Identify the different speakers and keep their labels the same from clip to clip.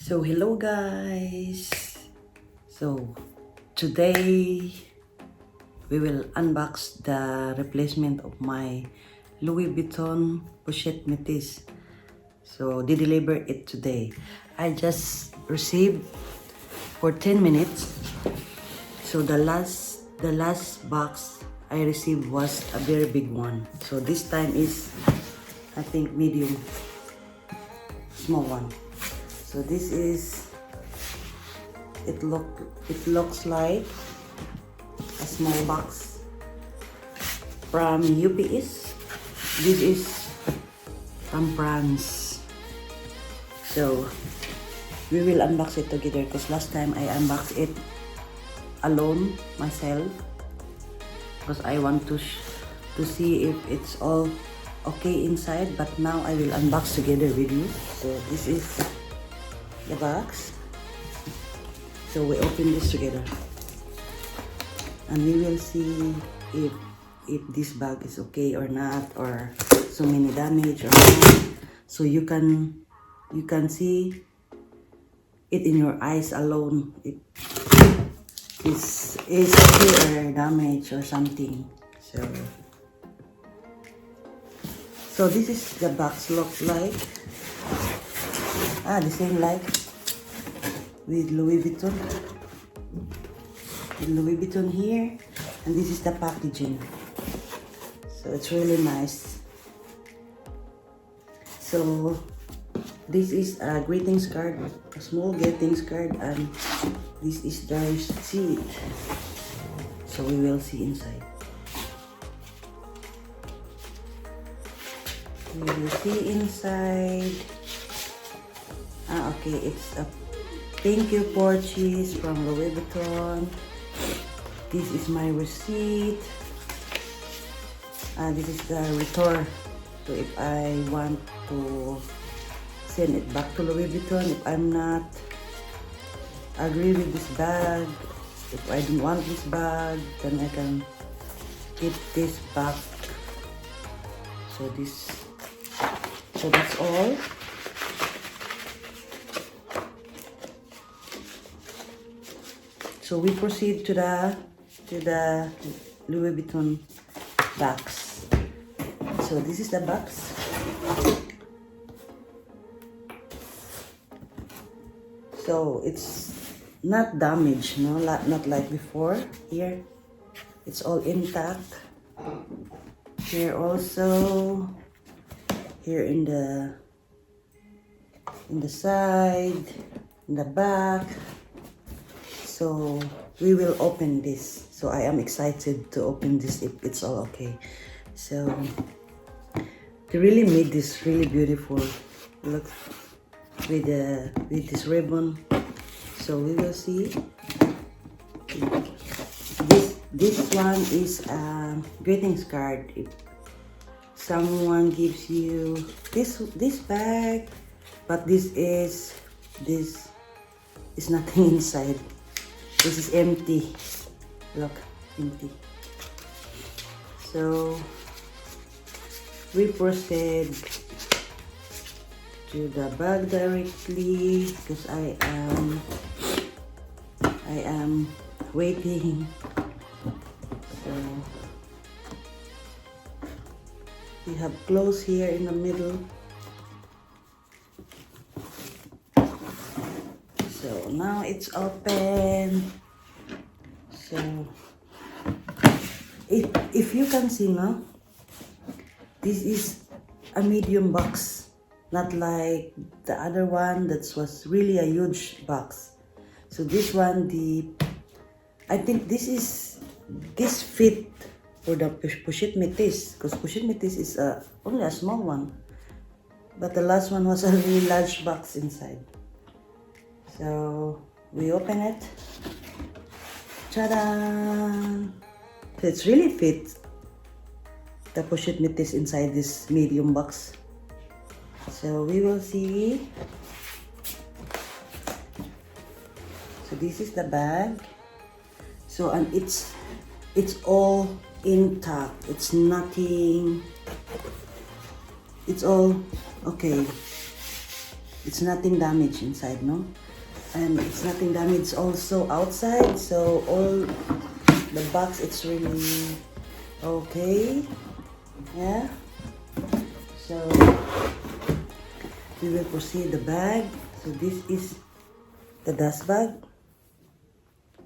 Speaker 1: So hello guys. So today we will unbox the replacement of my Louis Vuitton Pochette Metís. So they deliver it today. I just received for 10 minutes. So the last box I received was a very big one. So this time is I think medium, small one. So this is, it looks like a small box from UPS. This is from France. So we will unbox it together because last time I unboxed it alone myself because I want to see if it's all okay inside, but now I will unbox together with you. So this is the box. So we open this together and we will see if this bag is okay or not, or so many damage or not. So you can see it in your eyes alone if this is okay or damage or something. So this is the box looks like. The same like with Louis Vuitton. With Louis Vuitton here, and this is the packaging. So it's really nice. So this is a greetings card, a small greetings card, and this is the receipt. So we will see inside. We will see inside. Okay, it's a thank you purchase from Louis Vuitton. This is my receipt. This is the return. So if I want to send it back to Louis Vuitton, if I'm not agree with this bag, if I don't want this bag, then I can get this back. So that's all. So we proceed to the Louis Vuitton box. So this is the box. So it's not damaged, no, not like before. Here, it's all intact. Here also, here in the side, in the back. So we will open this. So I am excited to open this if it's all okay. So they really made this really beautiful. Look with this ribbon. So we will see. This one is a greetings card. If someone gives you this bag, but this is nothing inside. This is empty. Look, empty. So we proceed to the bag directly because I am waiting. So we have clothes here in the middle. So now it's open. So if you can see now, this is a medium box, not like the other one that was really a huge box. So this one, I think this fit for the Pochette Metís, because Pochette Metís is only a small one, but the last one was a really large box inside. So we open it. Ta-da! So it's really fit the Pochette Metís inside this medium box. So we will see. So this is the bag. So and it's all intact. It's nothing. It's all okay. it's nothing damaged inside, no? And it's nothing damaged also outside, so all the box, it's really okay. Yeah, so we will proceed the bag. So this is the dust bag,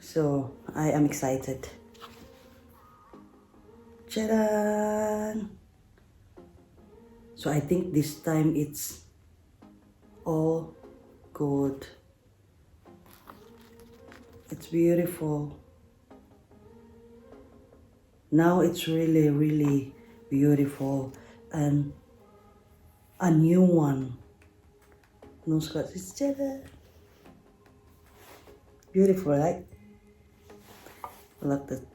Speaker 1: so I am excited. Ta-da! So I think this time it's all good. It's beautiful. Now it's really, really beautiful and a new one. No scratch. It's just beautiful, right? Look at that.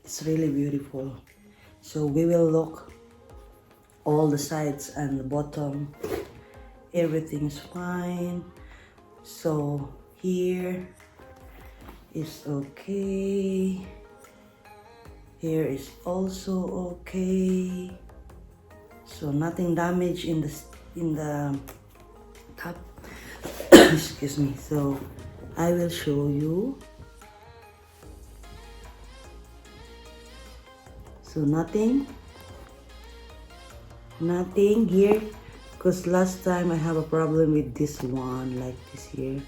Speaker 1: It's really beautiful. So we will look all the sides and the bottom. Everything's fine. So here is okay. Here is also okay. So nothing damaged in the top. Excuse me. So I will show you. So nothing here, because last time I have a problem with this one, like this here.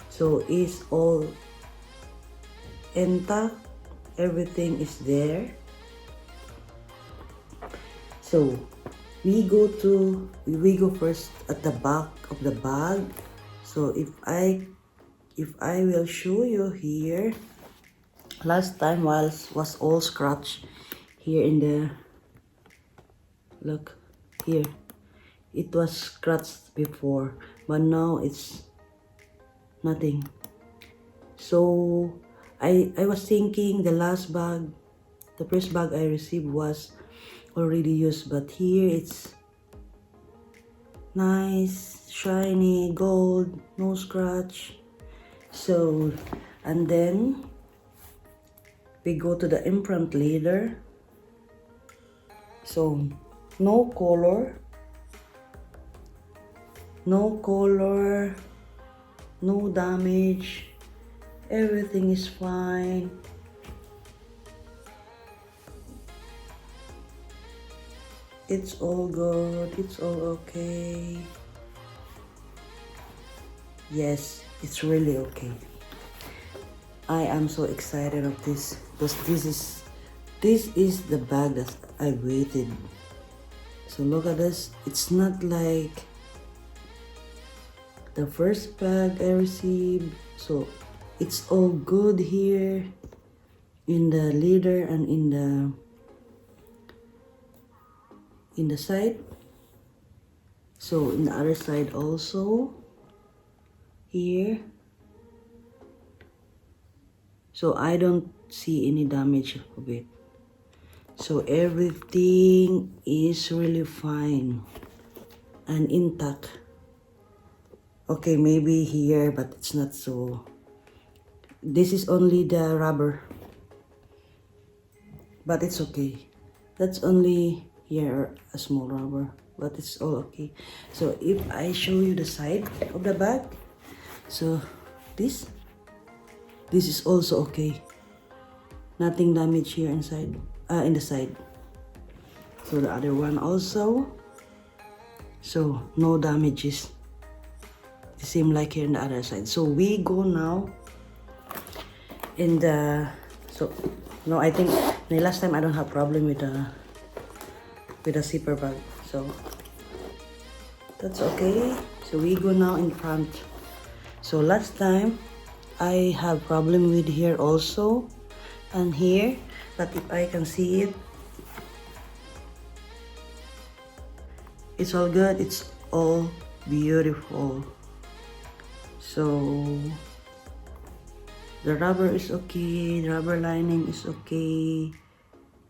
Speaker 1: So it's all intact, everything is there. So we go first at the back of the bag. So if I will show you here, last time was all scratched here in the, look here, it was scratched before, but now it's nothing. So I was thinking the last bag, the first bag I received was already used, but here it's nice, shiny, gold, no scratch. So, and then we go to the Emprient leather. So no color, no damage, everything is fine. It's all good, it's all okay. Yes, it's really okay. I am so excited of this, because this is the bag that I waited. So look at this. It's not like the first bag I received. So it's all good here in the leather and in the side. So in the other side also here. So I don't see any damage of it. So everything is really fine and intact. Okay, maybe here, but it's not so. This is only the rubber, but it's okay. That's only here a small rubber, but it's all okay. So if I show you the side of the bag, so this is also okay. Nothing damage here inside. In the side. So the other one also. So no damages. The same like here in the other side. So we go now in the, so no, I think the last time I don't have problem with the zipper bag. So that's okay. So we go now in front. So last time I have problem with here also and here. But if I can see it, it's all good, it's all beautiful. So the rubber is okay, the rubber lining is okay,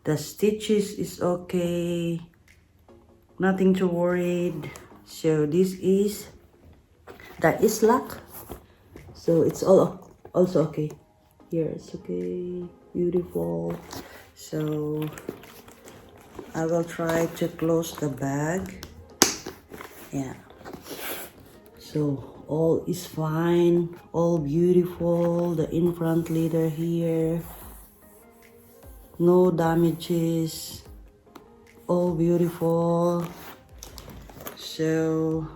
Speaker 1: the stitches is okay, nothing to worried. So this is the islak. So it's all also okay. Here it's okay, beautiful. So I will try to close the bag. Yeah, so all is fine, all beautiful. The in front leader here, no damages, all beautiful. So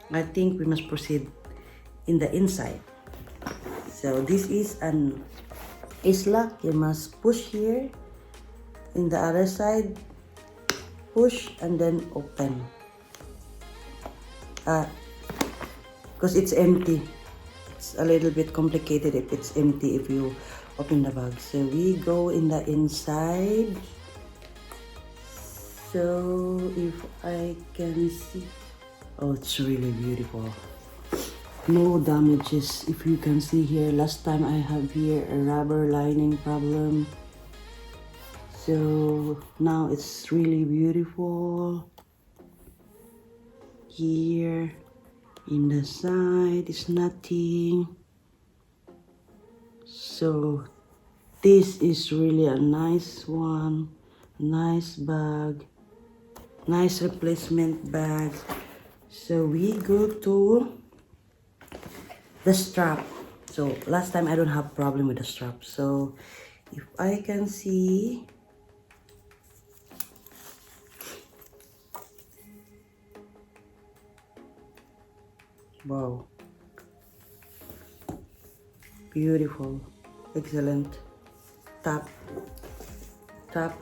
Speaker 1: I think we must proceed in the inside. So this is an lock. You must push here. In the other side, push and then open. Because it's empty. It's a little bit complicated if it's empty if you open the bag. So we go in the inside. So if I can see, oh, it's really beautiful. No damages. If you can see here, last time I have here a rubber lining problem. So now it's really beautiful. Here in the side is nothing. So this is really a nice one, nice bag, nice replacement bag. So we go to the strap. So last time I don't have problem with the strap. So if I can see, wow, beautiful, excellent. Tap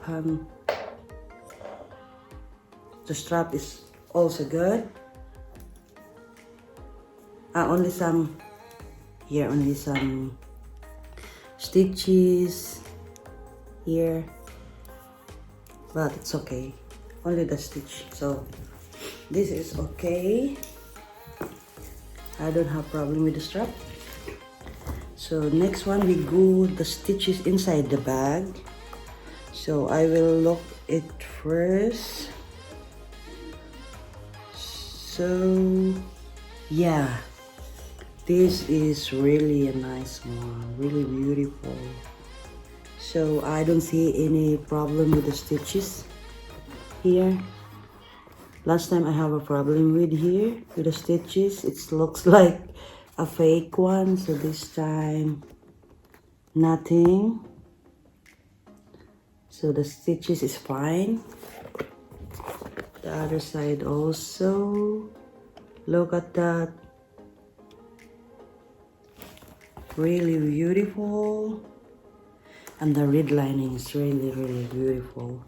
Speaker 1: hand. The strap is also good. Only some here, only some stitches here, but it's okay. Only the stitch. So this is okay. I don't have problem with the strap. So next one, we glue the stitches inside the bag. So I will look it first. So yeah, this is really a nice one, really beautiful. So I don't see any problem with the stitches here. Last time I have a problem with here, with the stitches. It looks like a fake one. So this time, nothing. So the stitches is fine. The other side also. Look at that. Really beautiful. And the red lining is really, really beautiful.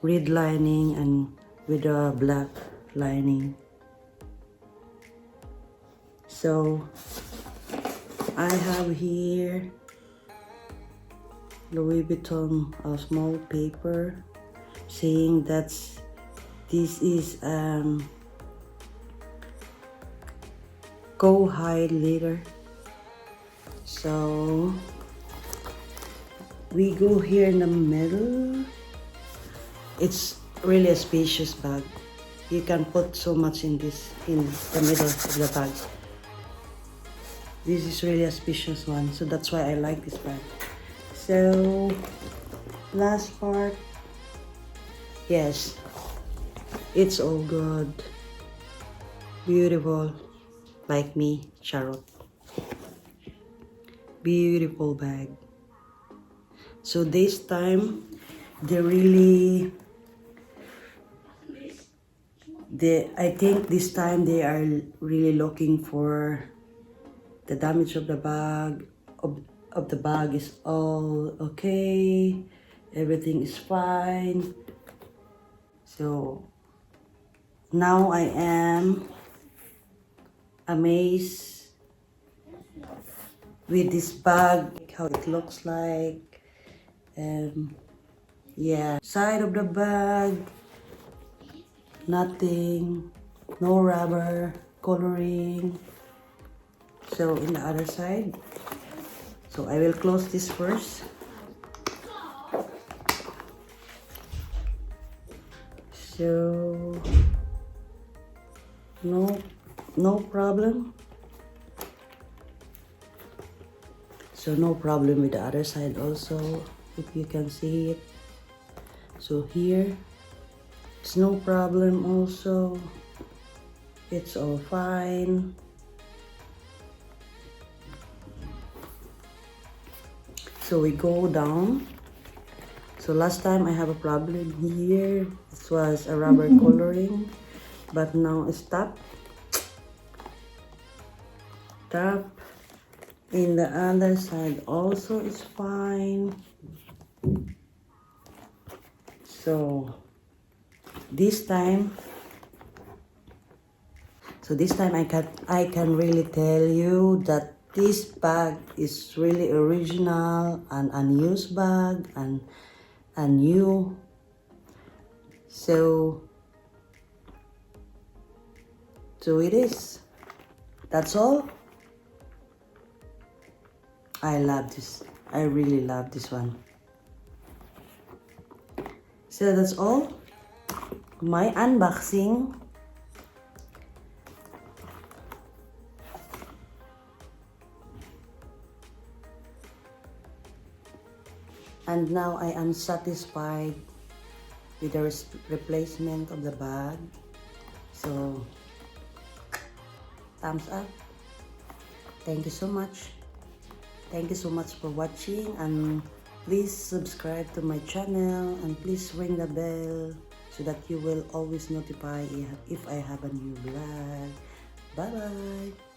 Speaker 1: Red lining and with a black lining. So I have here Louis Vuitton, a small paper saying that this is co-hide leader. So we go here in the middle. It's really a spacious bag. You can put so much in this, in the middle of the bag. This is really a spacious one, so that's why I like this bag. So last part, yes, it's all good, beautiful, like me, Charlotte. Beautiful bag. So this time I think this time they are really looking for the damage of the bag. Of the bag is all okay, everything is fine. So now I am amazed with this bag, how it looks like. Yeah, side of the bag, nothing, no rubber coloring. So in the other side, so I will close this first. So no problem. So no problem with the other side also, if you can see it. So here it's no problem also. It's all fine. So we go down. So last time I have a problem here. This was a rubber coloring, but now it's tap. Tap. In the other side also is fine. So this time I can really tell you that this bag is really original and unused bag and new. So it is. That's all. I love this. I really love this one. So that's all. My unboxing. And now I am satisfied with the replacement of the bag. So, thumbs up. Thank you so much. Thank you so much for watching, and please subscribe to my channel and please ring the bell so that you will always notify if I have a new vlog. Bye bye.